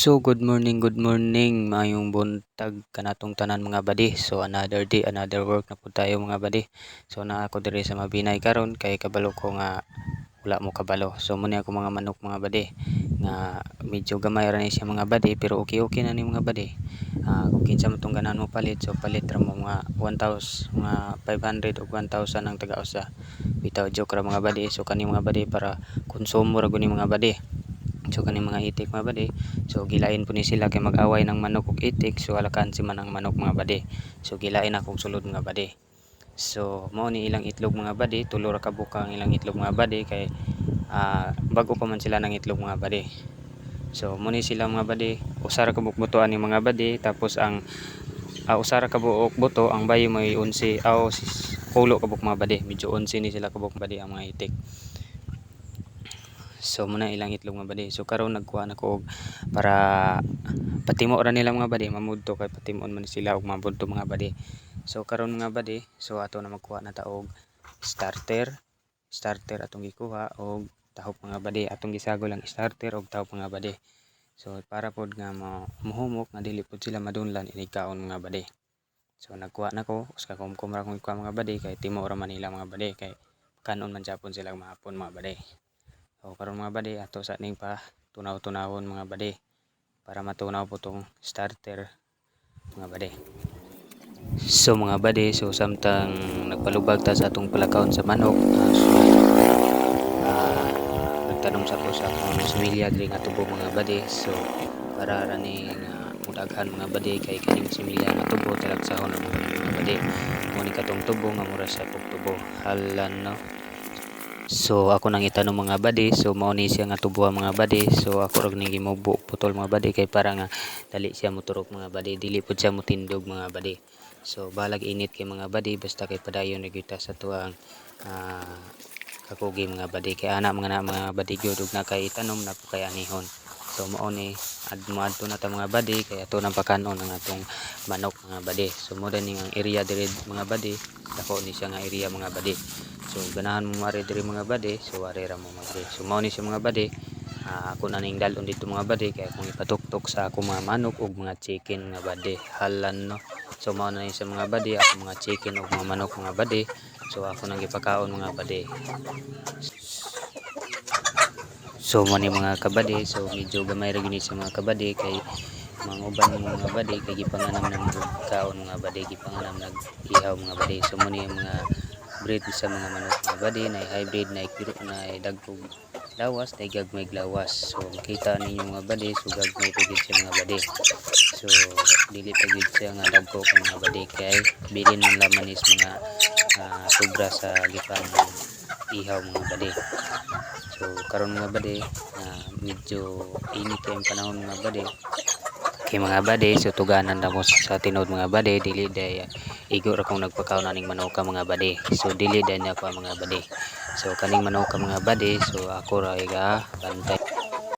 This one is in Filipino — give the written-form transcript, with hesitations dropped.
So good morning, maayong buntag kanatong tanan mga badi. So another day, another work na pud tayo mga badi. So naa ako diri sa Mabinay karon kay kabalo ko nga wala mo kabalo. So muna ako mga manok mga badi nga medyo gamay ra ni siya mga badi pero okay na ni mga badi. Kung kinsa man tong ganahan mo palit, so palit ra mo mga 1,000 mga 500 o 1,000 ang taga-usa. Bitaw joke ra mga badi. So kani mga badi para konsumo ra guni mga badi. So kani mga itik mga badi, so gilain po ni sila kay mag-away ng manok ug itik, so alakan si man ang manok mga badi. So gilain akong sulod mga badi. So mao ni ilang itlog mga badi, tulo ra ka buka ang ilang itlog mga badi kay bago pa man sila ng itlog mga badi. So mo ni sila mga badi, usa ra ka buto ani mga badi, tapos ang usa ra ka buok buto ang bayi may 11 kulo ka buk mga badi, medyo 11 ni sila ka buk badi ang mga itik. So muna ilang itlog mga badi. So karon nagkuha na ko og para patimo ra nila mga badi, mamudto kay patimon man sila og mabudto mga badi. So karon mga badi, so ato na magkuha na ta og starter atong gikuha og tahop mga badi, atong gisagol ang starter og tahop mga badi. So para pod nga mohumok nga dili pod sila madunlan inigkaon mga badi. So nagkuha na ko, uska kumkum ra kong ikuha mga badi kay timo ra man nila mga badi kay kanon man japon sila mahapon mga badi. So karon mga badi ato sa ning pa tunaw-tunawon mga badi para matunaw po tong starter mga badi. So mga badi, so samtang nagpalubag ta sa atong palakaon sa manok, nagtanom sa ko sa akong similya diri nga tubo mga badi. So para ra ni mudaghan mga badi kay kaning similya nga tubo talagsahon ang mga badi. Mo ni katong tubo nga mura sa kog tubo halan no. So ako nang itanong mga badi, so mao ni siya nga tubo mga badi. So ako rog ning gimubo putol mga badi kay para nga dali siya moturok mga badi, dili pud siya motindog mga badi. So balag init kay mga badi basta kay padayon na kita sa tuang kakugi mga badi kay ana mga badi gyud ug nakay tanom na po kay anihon. So mao ni adto na ta mga badi kay ato nang pakanon ang atong manok mga badi. So mo din ang area diri mga badi, dako ni siya nga area mga badi. So ganahan mo mari diri mga badi, so wari ra mo mga badi. So mao ni siya mga badi. Ako na ning dalon dito mga badi kay akong ipatuktok sa ako mga manok ug mga chicken nga badi halan no. So mao na ni siya mga badi, ako mga chicken ug mga manok mga badi. So ako nang gipakaon mga badi. So mo ni mga kabadi, so medyo gamay ra gyud sa mga kabadi kay mga uban mga badi kay gipanganam ng kaon mga badi, gipanganam nag-ihaw mga badi. So mo ni mga breed sa mga manok mga badi na hybrid na dagkog lawas na gagmay lawas. So makita ninyo mga badi, so gagmay pagid siya mga badi. So dili pagid siya nga dagko mga badi kay bilin man laman is mga sobra sa gipang ihaw mga badi. So karon mga badi, medyo init yung panahon mga badi. Kay mga badi, so tuganan na mo sa tinod mga badi, dili day igo ra kong nagpakaon aning manoka mga badi. So dili day na ako mga badi. So kaning manoka mga badi, so ako ra iga bantay.